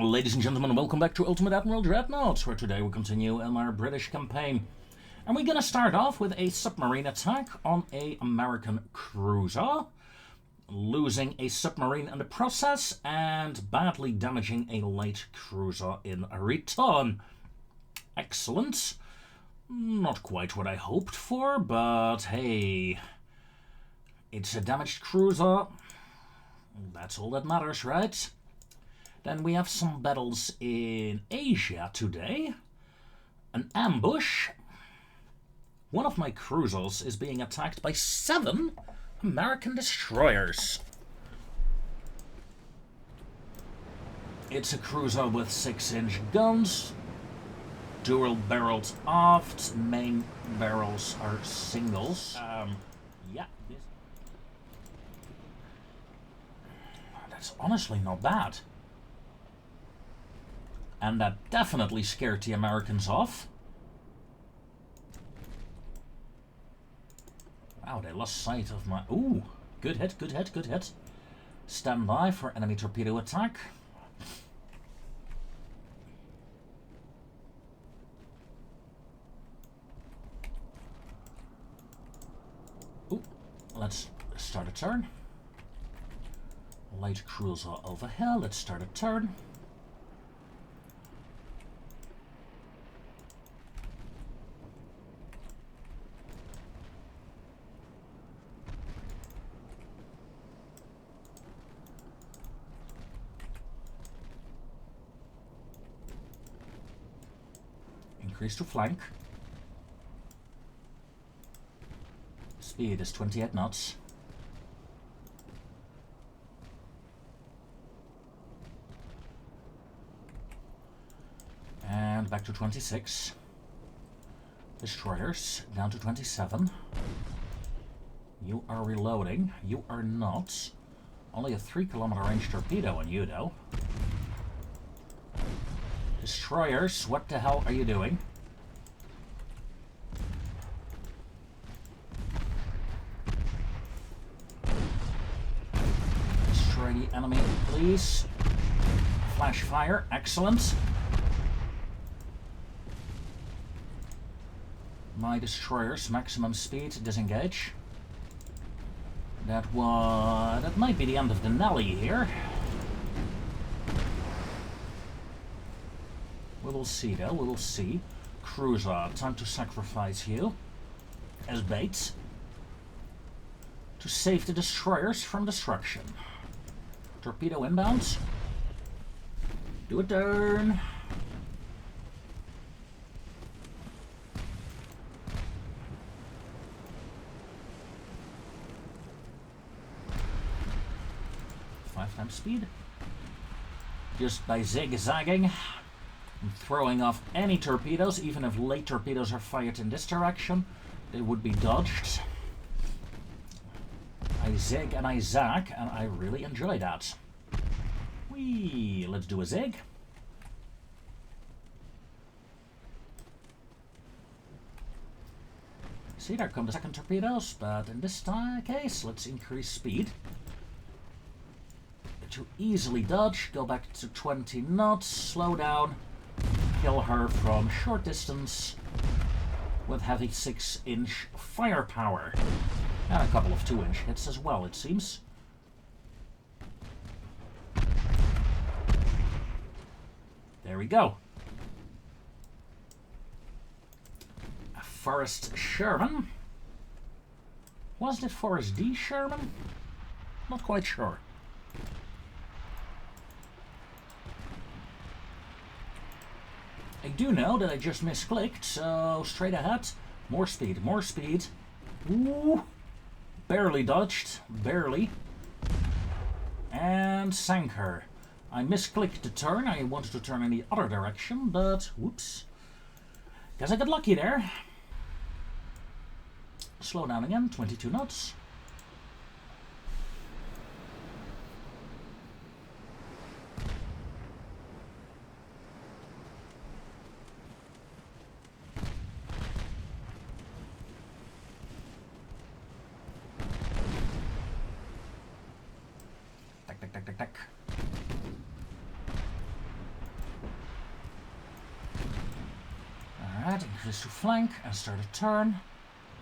Ladies and gentlemen, welcome back to Ultimate Admiral Dreadnoughts, where today we continue in our British campaign. And we're gonna start off with a submarine attack on an American cruiser, losing a submarine in the process and badly damaging a light cruiser in return. Excellent. Not quite what I hoped for, but hey, it's a damaged cruiser. That's all that matters, right? Then we have some battles in Asia today. An ambush. One of my cruisers is being attacked by 7 American destroyers. It's a cruiser with 6-inch guns, dual barreled aft, main barrels are singles. Yeah. That's honestly not bad. And that definitely scared the Americans off. Wow, they lost sight of my... Ooh, good hit, good hit, good hit. Stand by for enemy torpedo attack. Ooh, let's start a turn. Light cruiser over here, let's start a turn. Increase to flank. Speed is 28 knots. And back to 26. Destroyers down to 27. You are reloading. You are not. Only a 3-kilometer range torpedo on you, though. Destroyers, what the hell are you doing? Destroy the enemy, please. Flash fire, excellent. My destroyers, maximum speed, disengage. That might be the end of the Nelly here. We will see though, we will see. Cruiser, time to sacrifice you as bait to save the destroyers from destruction. Torpedo inbound. Do a turn. Five times speed. Just by zigzagging. I'm throwing off any torpedoes, even if late torpedoes are fired in this direction, they would be dodged. I zig and I zag, and I really enjoy that. Whee! Let's do a zig. See, there come the second torpedoes, but in this case, let's increase speed. To easily dodge, go back to 20 knots, slow down. Kill her from short distance with heavy 6-inch firepower. And a couple of 2-inch hits as well, it seems. There we go. A Forrest Sherman. Was it Forrest D. Sherman? Not quite sure. I do know that I just misclicked, so straight ahead. More speed, more speed. Ooh. Barely dodged, barely. And sank her. I misclicked the turn. I wanted to turn in the other direction, but whoops. Guess I got lucky there. Slow down again, 22 knots. Alright, increase to flank and start a turn.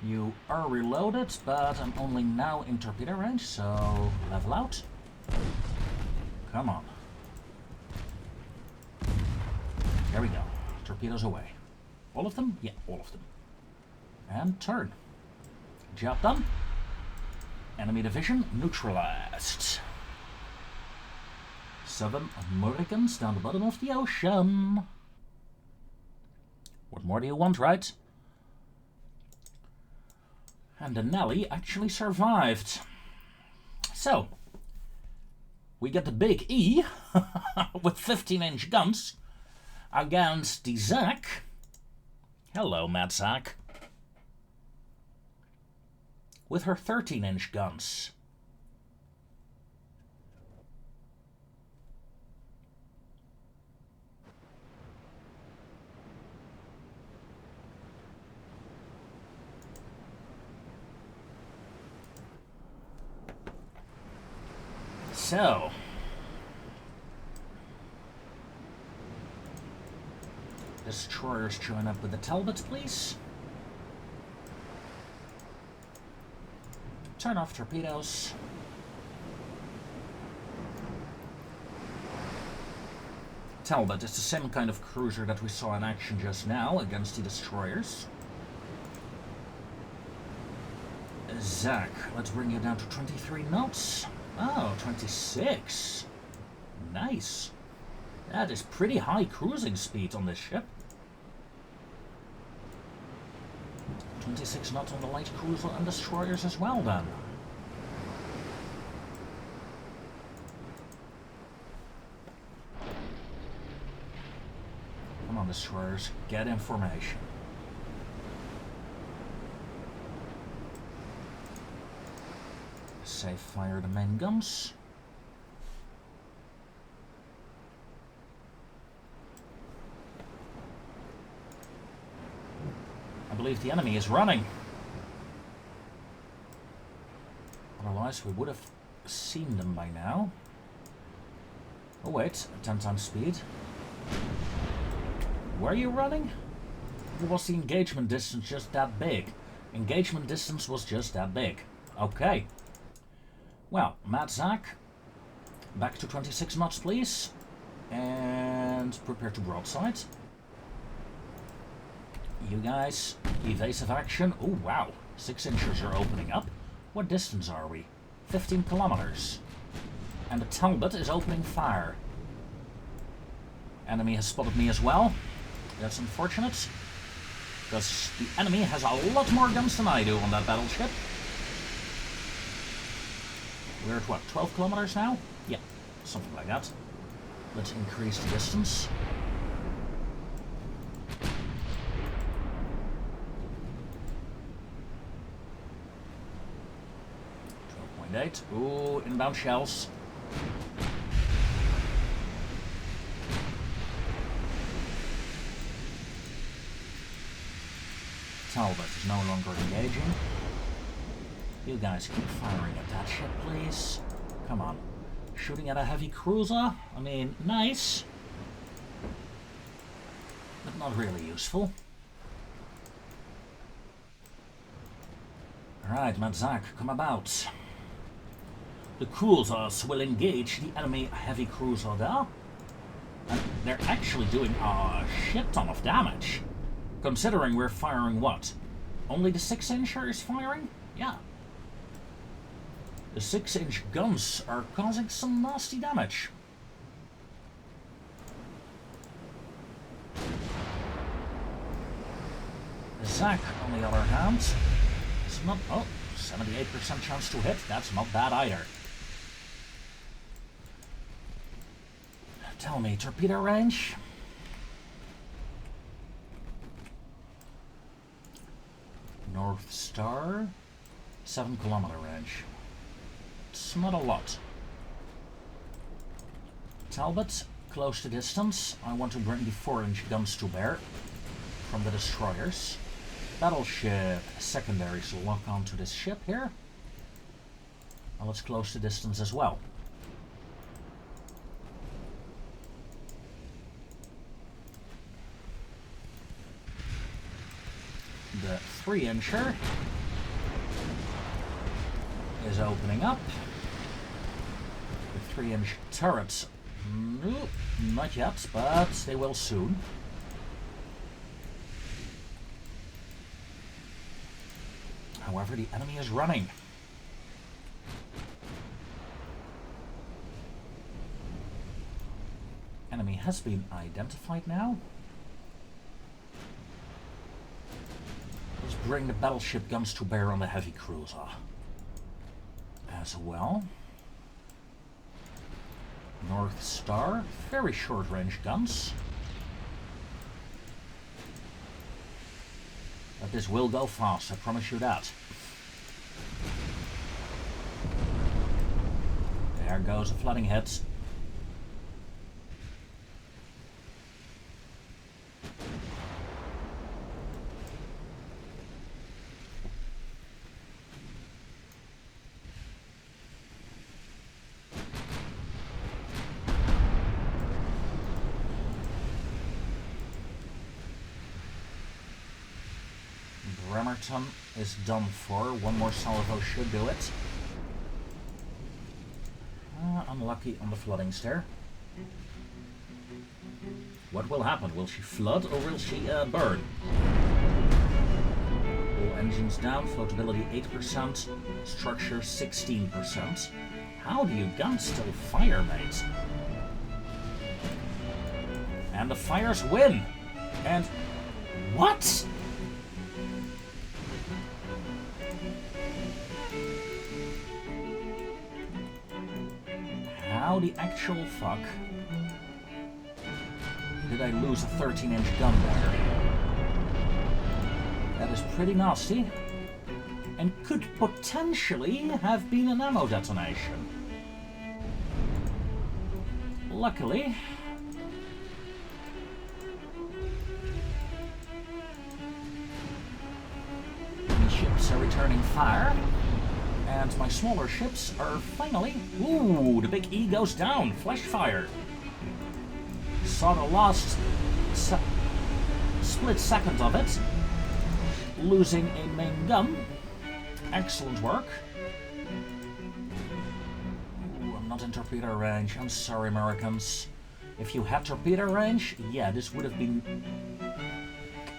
You are reloaded, but I'm only now in torpedo range, so level out. Come on. There we go. Torpedoes away. All of them? Yeah, all of them. And turn. Job done. Enemy division neutralized. 7 Americans down the bottom of the ocean. What more do you want, right? And the Nelly actually survived. So, we get the big E with 15-inch guns against the Zach. Hello, Mad Zach. With her 13-inch guns. So, destroyers join up with the Talbots, please. Turn off torpedoes. Talbot is the same kind of cruiser that we saw in action just now against the destroyers. Zach, let's bring you down to 23 knots. Oh, 26. Nice. That is pretty high cruising speed on this ship. 26 knots on the light cruiser and destroyers as well then. Come on, destroyers, get information. Safe fire the main guns. I believe the enemy is running. Otherwise we would have seen them by now. Oh wait, 10 times speed. Were you running? Or was the engagement distance just that big? Engagement distance was just that big. Okay. Well, Mad Zach, back to 26 knots please. And prepare to broadside. You guys, evasive action. Oh wow, 6 inches are opening up. What distance are we? 15 kilometers. And the Talbot is opening fire. Enemy has spotted me as well. That's unfortunate. Because the enemy has a lot more guns than I do on that battleship. We're at what, 12 kilometers now? Yeah, something like that. Let's increase the distance. 12.8. Ooh, inbound shells. Talbot is no longer engaging. You guys keep firing at that ship, please. Come on. Shooting at a heavy cruiser? I mean, nice. But not really useful. Alright, Mad Zach, come about. The cruisers will engage the enemy heavy cruiser there. And they're actually doing a shit ton of damage. Considering we're firing what? Only the 6-incher is firing? Yeah. The 6-inch guns are causing some nasty damage. The Zach, on the other hand, is not... Oh, 78% chance to hit. That's not bad either. Tell me, torpedo range? North Star, 7-kilometer range. It's not a lot. Talbot, close to distance. I want to bring the 4-inch guns to bear from the destroyers. Battleship secondaries lock onto this ship here. Now let's close the distance as well. The 3-incher is opening up. The 3-inch turrets, nope, not yet, but they will soon. However, the enemy is running. Enemy has been identified now. Let's bring the battleship guns to bear on the heavy cruiser as well. North Star, very short range guns. But this will go fast, I promise you that. There goes a flooding hit. Bremerton is done for. One more salvo should do it. Unlucky on the floodings there. What will happen? Will she flood or will she burn? All engines down, floatability 8%, structure 16%. How do you guns still fire, mate? And the fires win! And... what?! How the actual fuck did I lose a 13-inch gun there? That is pretty nasty, and could potentially have been an ammo detonation. Luckily, the ships are returning fire. And my smaller ships are finally... ooh, the big E goes down. Flash fire. Saw the last split second of it. Losing a main gun. Excellent work. Ooh, I'm not in torpedo range. I'm sorry, Americans. If you had torpedo range, yeah, this would have been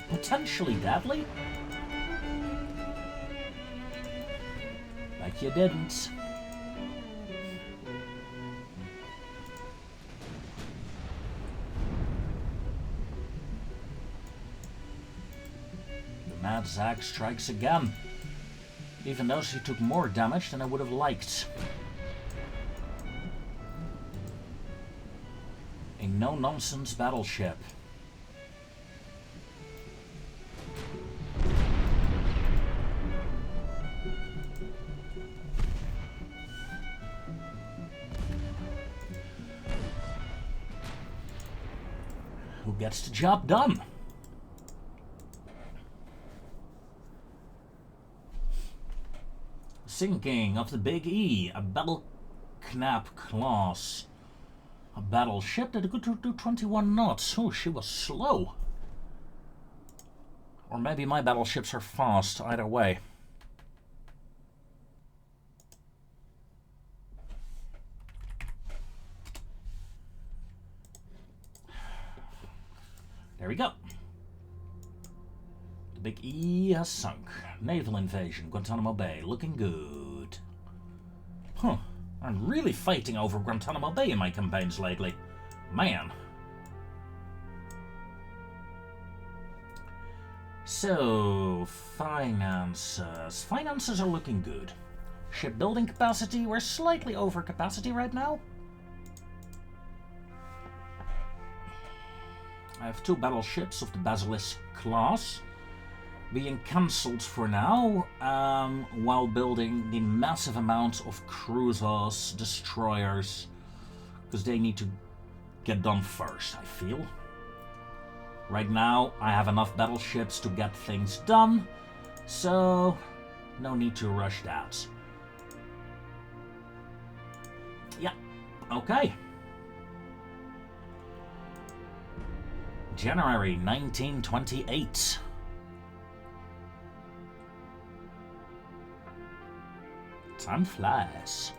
potentially deadly. But you didn't. The Mad Zag strikes again, even though she took more damage than I would have liked. A no-nonsense battleship. Who gets the job done? Sinking of the Big E, a Battleknap class. A battleship that could do 21 knots. Oh, she was slow. Or maybe my battleships are fast, either way. There we go. The Big E has sunk. Naval invasion, Guantanamo Bay, looking good. Huh, I'm really fighting over Guantanamo Bay in my campaigns lately. Man. So, finances. Finances are looking good. Shipbuilding capacity, we're slightly over capacity right now. I have 2 battleships of the Basilisk class being cancelled for now, while building the massive amount of cruisers, destroyers, because they need to get done first, I feel. Right now, I have enough battleships to get things done, so no need to rush that. Yeah, okay. January 1928. Time flies.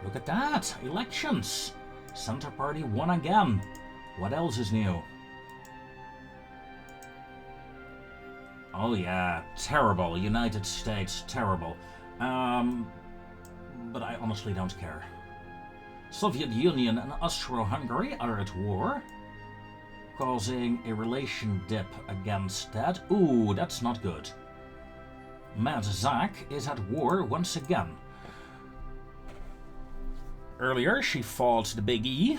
Look at that! Elections! Center Party won again. What else is new? Oh yeah, terrible. United States, terrible. But I honestly don't care. Soviet Union and Austro-Hungary are at war, causing a relation dip against that. Ooh, that's not good. Mad Zach is at war once again. Earlier, she fought the Big E,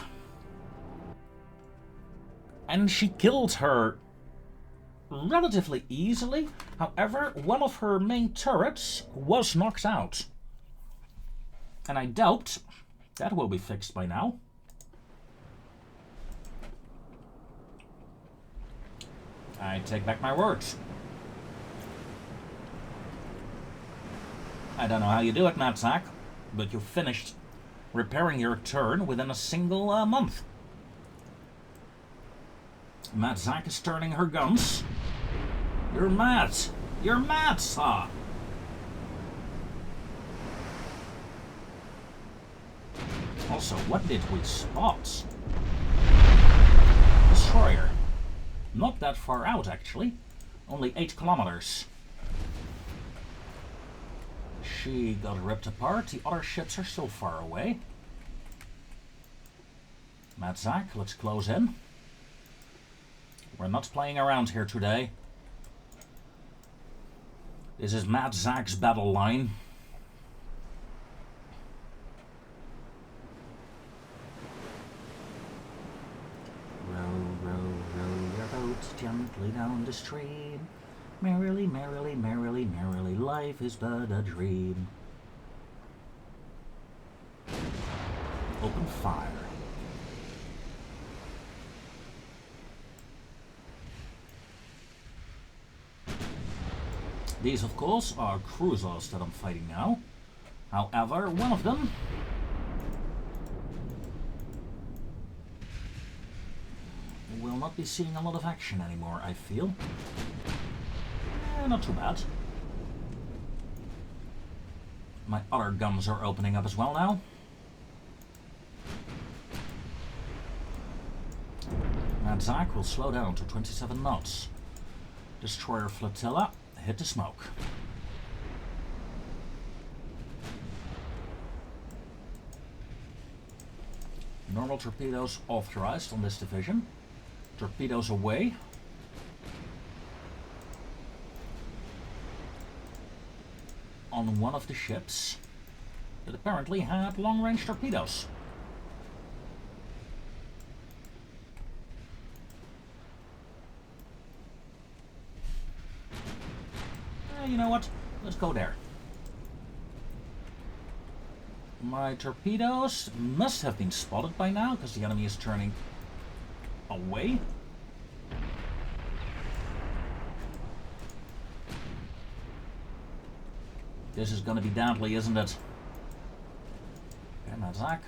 and she killed her relatively easily. However, one of her main turrets was knocked out. And I doubt that will be fixed by now. I take back my words. I don't know how you do it, Mad Zach, but you finished repairing your turn within a single month. Mad Zach is turning her guns. You're mad. You're mad, sir. Also, what did we spot? Destroyer. Not that far out, actually. Only 8 kilometers. She got ripped apart. The other ships are still far away. Mad Zach, let's close in. We're not playing around here today. This is Mad Zach's battle line. Gently down the stream, merrily, merrily, merrily, merrily, life is but a dream. Open fire. These, of course, are cruisers that I'm fighting now. However, one of them will not be seeing a lot of action anymore, I feel. Not too bad. My other guns are opening up as well now. Mad Zach will slow down to 27 knots. Destroyer flotilla, hit the smoke. Normal torpedoes authorized on this division. Torpedoes away. On one of the ships that apparently had long-range torpedoes. You know what? Let's go there. My torpedoes must have been spotted by now because the enemy is turning away. This is going to be deadly, isn't it? Okay, Mad Zach.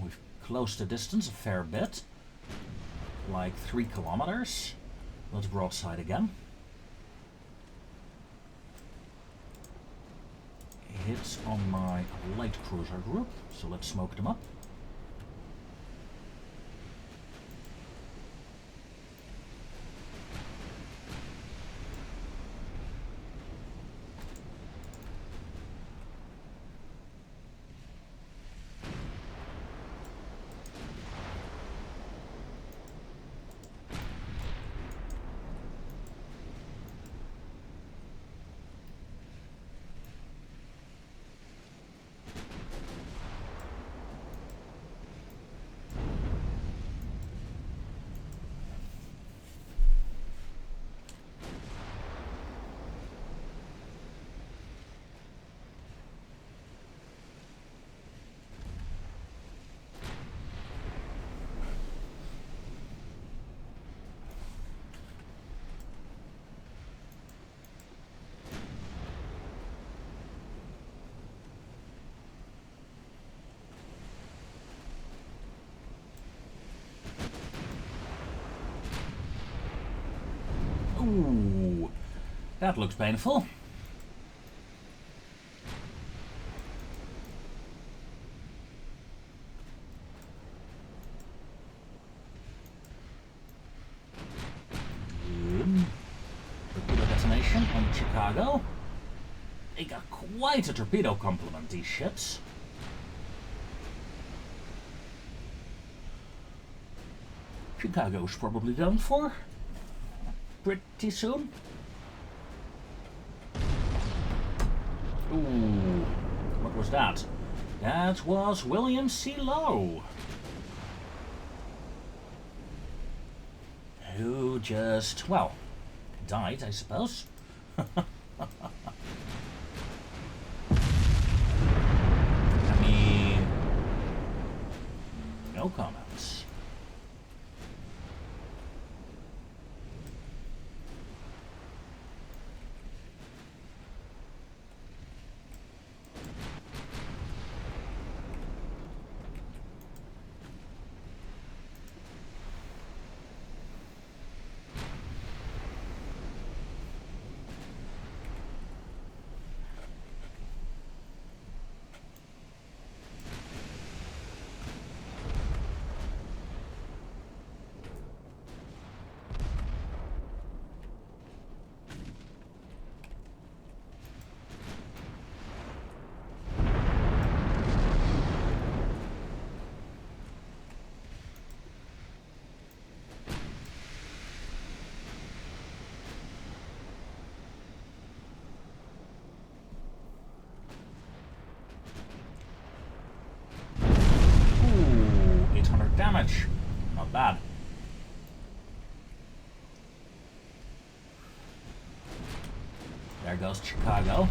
We've closed the distance a fair bit. Like 3 kilometers. Let's broadside again. Hits on my light cruiser group, so let's smoke them up. Ooh, that looks painful. Chicago. They got quite a torpedo complement, these ships. Chicago's probably done for. Pretty soon. Ooh, what was that? That was William C. Lowe. Who just, well, died, I suppose. I mean, no comments. Damage. Not bad. There goes Chicago.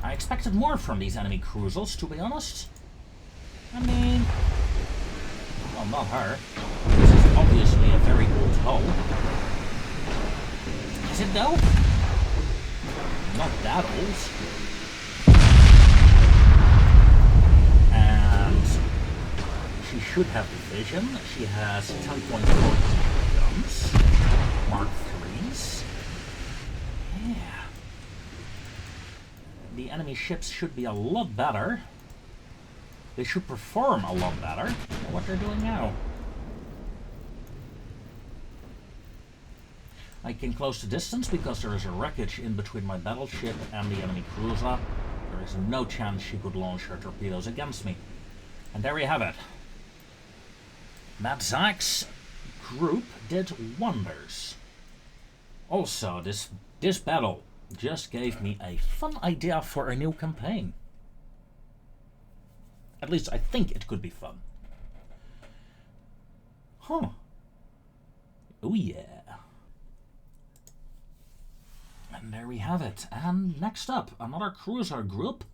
I expected more from these enemy cruisers, to be honest. I mean... well, not her. This is obviously a very old hull. Is it though? Not that old. She should have the vision. She has 10.4 guns. Mark IIIs. Yeah. The enemy ships should be a lot better. They should perform a lot better than what they're doing now. I can close the distance because there is a wreckage in between my battleship and the enemy cruiser. There is no chance she could launch her torpedoes against me. And there we have it. Matt Zach's group did wonders. Also, this battle just gave me a fun idea for a new campaign. At least I think it could be fun. Huh. Oh yeah. And there we have it. And next up, another cruiser group.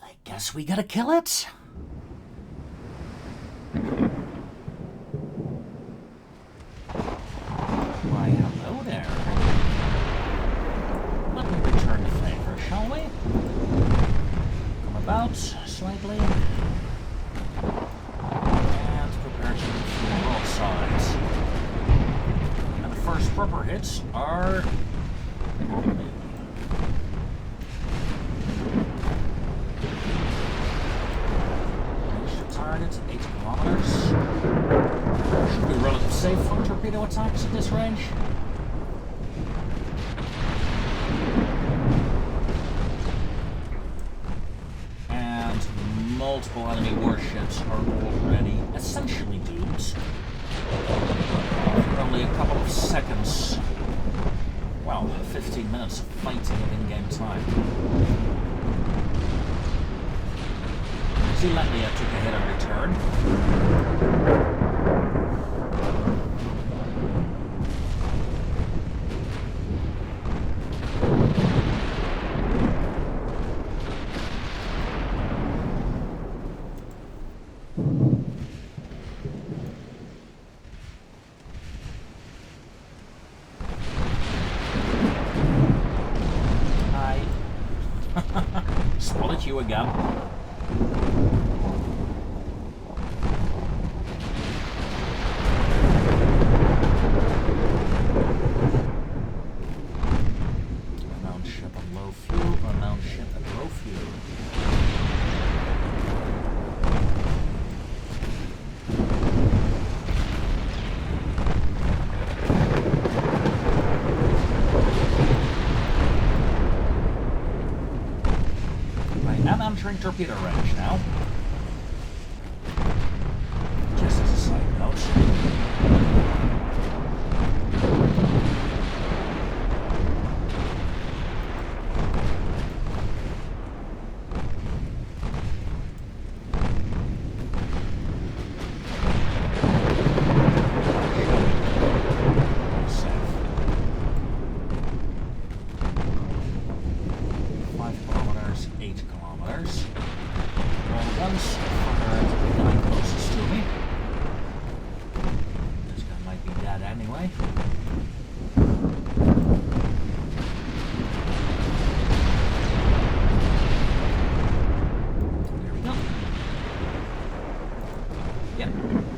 I guess we gotta kill it. Why, hello there. Let me return the favor, shall we? Come about slightly. And prepare to move to the broadside. And the first proper hits are... target, 8 kilometers. Should be relatively safe for torpedo attacks at this range. And multiple enemy warships are already essentially doomed. For only a couple of seconds, well, 15 minutes of fighting of in-game time. Zealandia took a hit on return. Hi. Spotted you again. in torpedo range now. Just as a side note.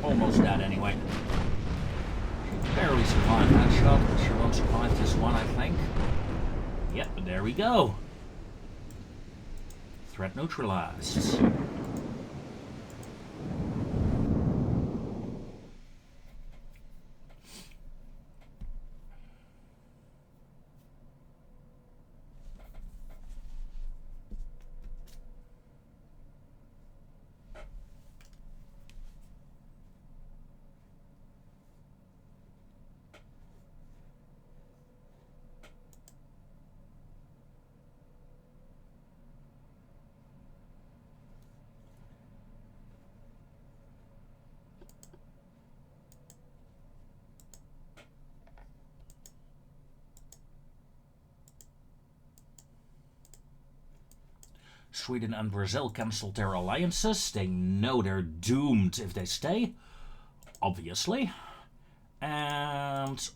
Almost dead anyway. She barely survived that shot, but she won't survive this one, I think. Yep, but there we go. Threat neutralized. Sweden and Brazil cancelled their alliances. They know they're doomed if they stay, obviously. And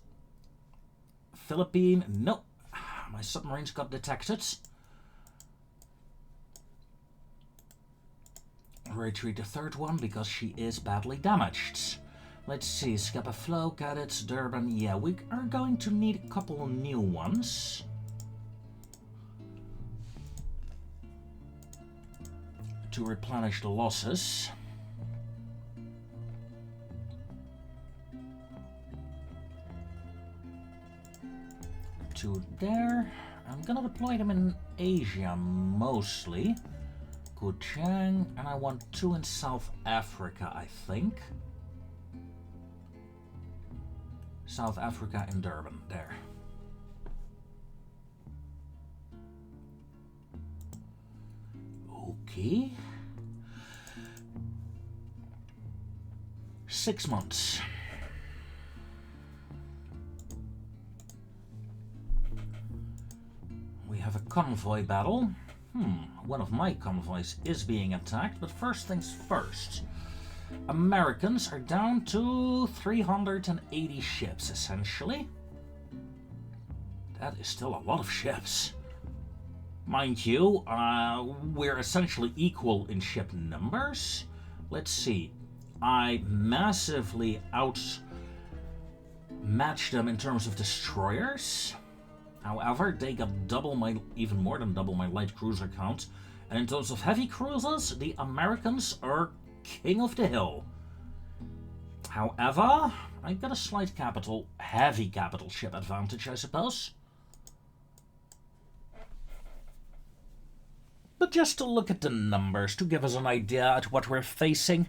Philippines, no, my submarines got detected. Retreat the third one because she is badly damaged. Let's see, Scapa Flow, Cadets, Durban. Yeah, we are going to need a couple of new ones. To replenish the losses. Two there. I'm gonna deploy them in Asia mostly. Kuchang, and I want two in South Africa, I think. South Africa in Durban, there. Okay. 6 months. We have a convoy battle. One of my convoys is being attacked, but first things first. Americans are down to 380 ships, essentially. That is still a lot of ships. Mind you, we're essentially equal in ship numbers. Let's see. I massively outmatched them in terms of destroyers. However, they got even more than double my light cruiser count. And in terms of heavy cruisers, the Americans are king of the hill. However, I got a slight heavy capital ship advantage, I suppose. But just to look at the numbers, to give us an idea at what we're facing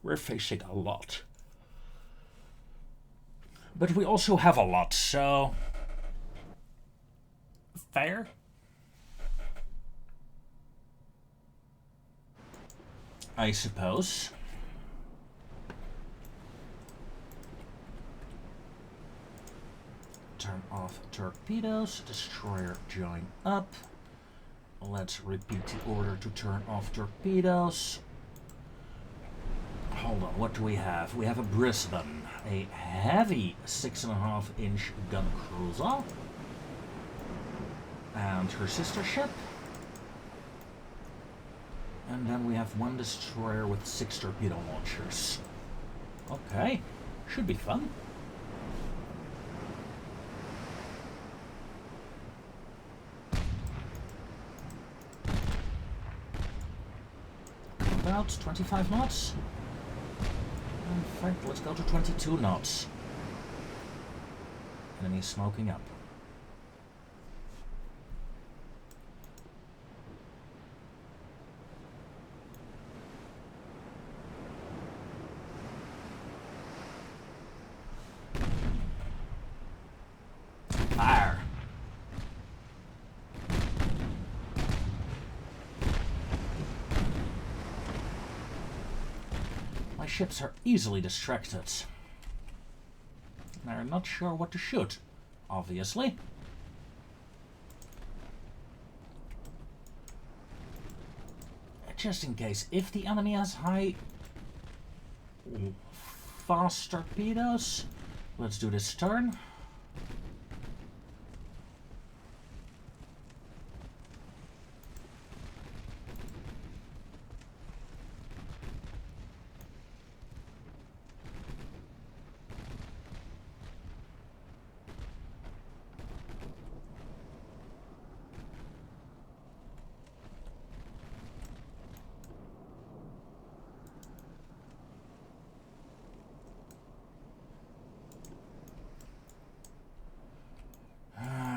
a lot. But we also have a lot, so... fair? I suppose. Turn off torpedoes, destroyer join up. Let's repeat the order to turn off torpedoes. Hold on, what do we have? We have a Brisbane, a heavy 6.5-inch gun cruiser, and her sister ship. And then we have one destroyer with 6 torpedo launchers. Okay, should be fun. About 25 knots. In fact, let's go to 22 knots. Enemy smoking up. My ships are easily distracted. They're not sure what to shoot, obviously. Just in case, if the enemy has high fast torpedoes, let's do this turn.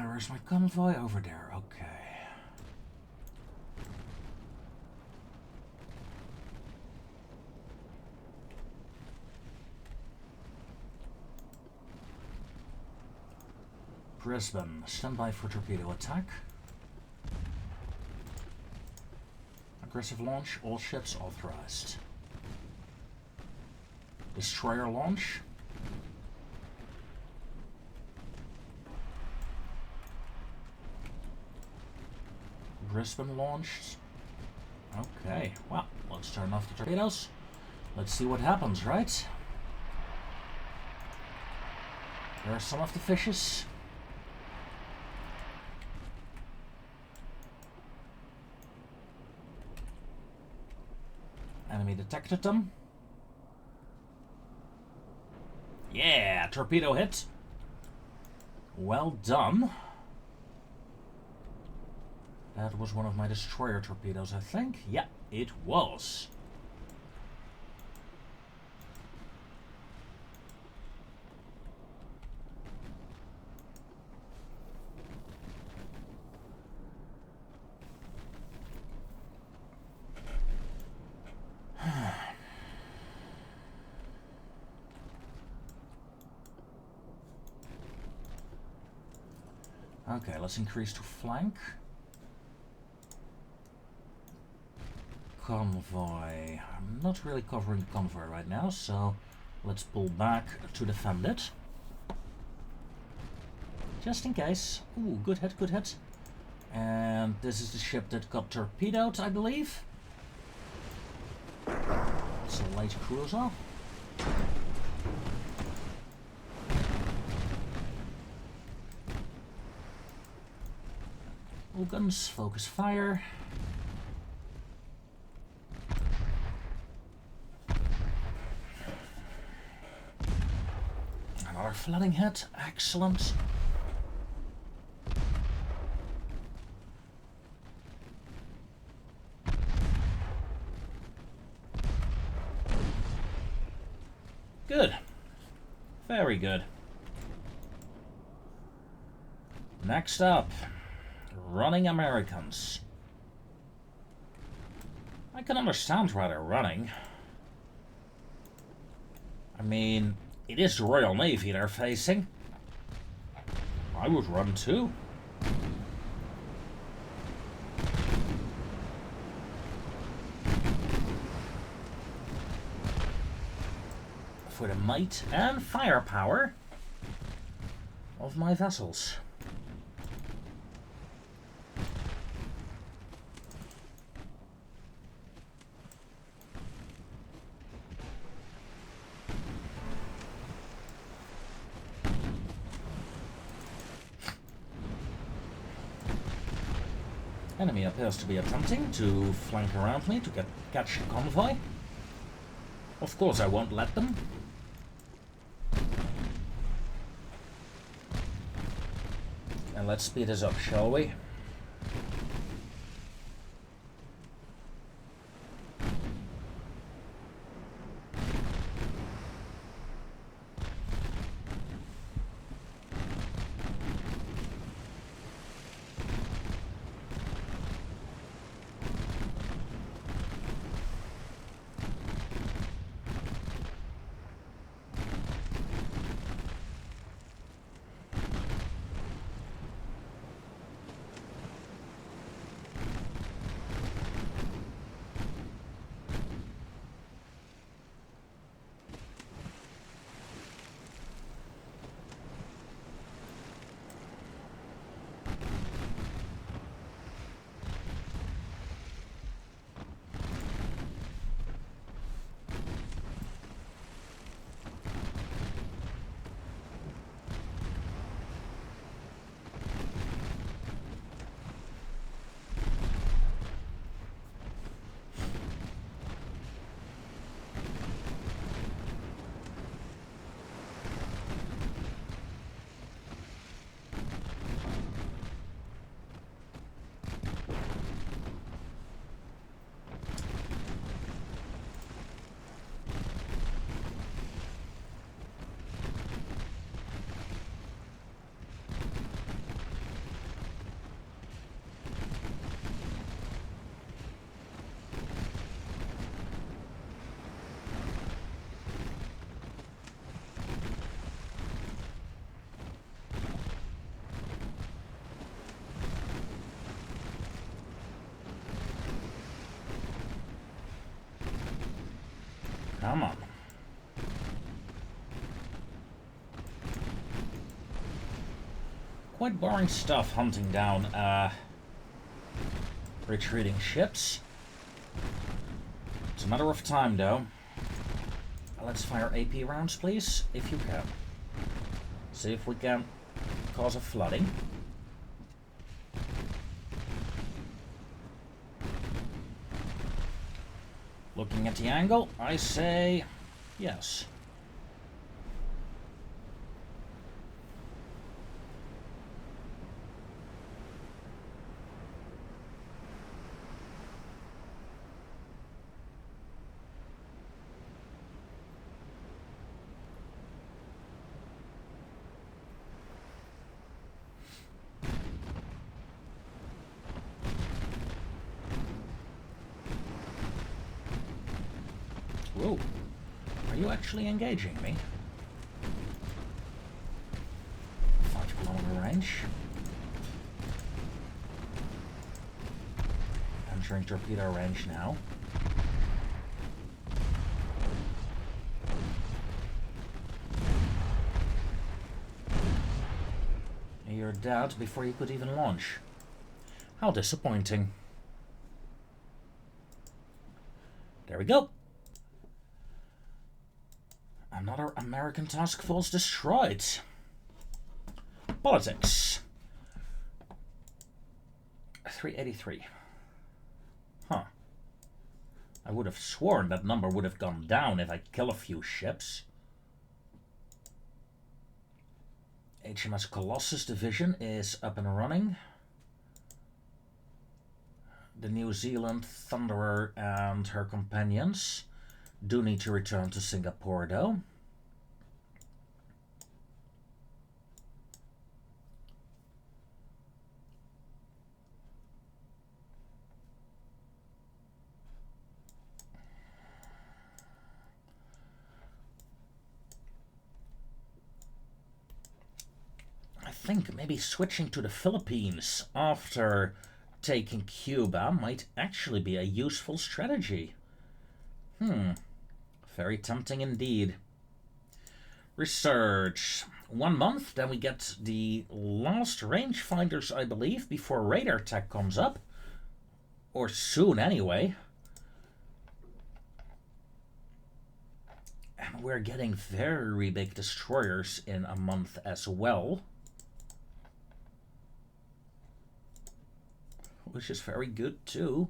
Where's my convoy? Over there, okay. Brisbane, stand by for torpedo attack. Aggressive launch, all ships authorized. Destroyer launch. Brisbane launched. Okay, well, let's turn off the torpedoes. Let's see what happens, right? There are some of the fishes. Enemy detected them. Yeah, torpedo hit. Well done. That was one of my destroyer torpedoes, I think. Yeah, it was. Okay, let's increase to flank. Convoy. I'm not really covering convoy right now, so let's pull back to defend it. Just in case. Ooh, good hit, good hit. And this is the ship that got torpedoed, I believe. It's a light cruiser. All guns, focus fire. Another flooding hit, excellent. Good. Very good. Next up, running Americans. I can understand why they're running. I mean, it is the Royal Navy they're facing. I would run too. For the might and firepower of my vessels. Enemy appears to be attempting to flank around me to catch a convoy. Of course I won't let them. And let's speed this up, shall we? Quite boring stuff hunting down retreating ships. It's a matter of time though. Let's fire AP rounds please, if you can. See if we can cause a flooding. Looking at the angle, I say yes. Whoa, are you actually engaging me? 5-kilometer range. Entering torpedo range now. You're dead before you could even launch. How disappointing. There we go. Another American task force destroyed. Politics. 383. Huh. I would have sworn that number would have gone down if I kill a few ships. HMS Colossus division is up and running. The New Zealand Thunderer and her companions do need to return to Singapore though. I think maybe switching to the Philippines after taking Cuba might actually be a useful strategy. Very tempting indeed. Research. 1 month, then we get the last rangefinders, I believe, before radar tech comes up. Or soon, anyway. And we're getting very big destroyers in a month as well. Which is very good, too.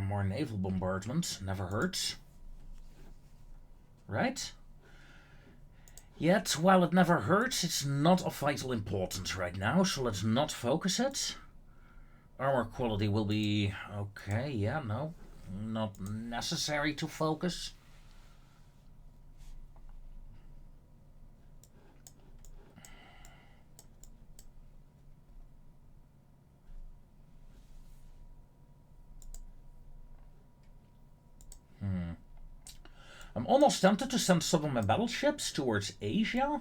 More naval bombardment never hurts. Right? Yet, while it never hurts, it's not of vital importance right now, so let's not focus it. Armor quality will be okay, yeah, no. Not necessary to focus. I'm almost tempted to send some of my battleships towards Asia.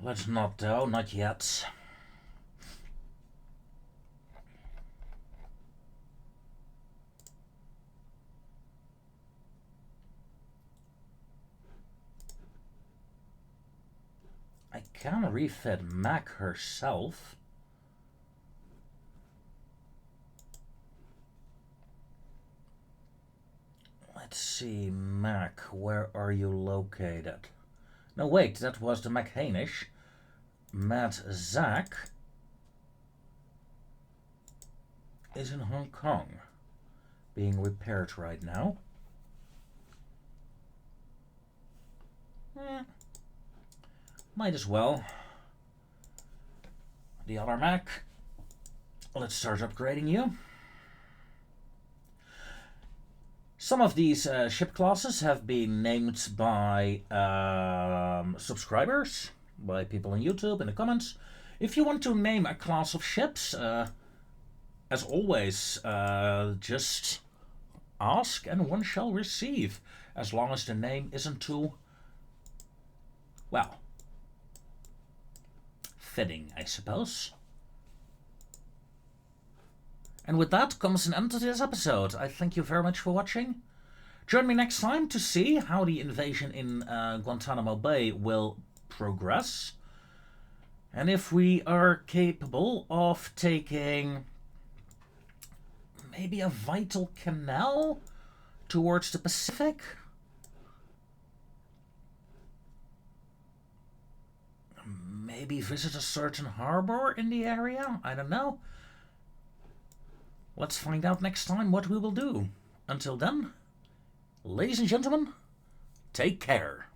Let's not though, not yet. I can refit Mac herself. Let's see, Mac, where are you located? No, wait, that was the Mac Hainish. Matt Zach is in Hong Kong, being repaired right now. Might as well. The other Mac. Let's start upgrading you. Some of these ship classes have been named by subscribers, by people on YouTube in the comments. If you want to name a class of ships, as always, just ask and one shall receive, as long as the name isn't too, well, fitting, I suppose. And with that comes an end to this episode. I thank you very much for watching. Join me next time to see how the invasion in Guantanamo Bay will progress. And if we are capable of taking maybe a vital canal towards the Pacific. Maybe visit a certain harbor in the area? I don't know. Let's find out next time what we will do. Until then, ladies and gentlemen, take care.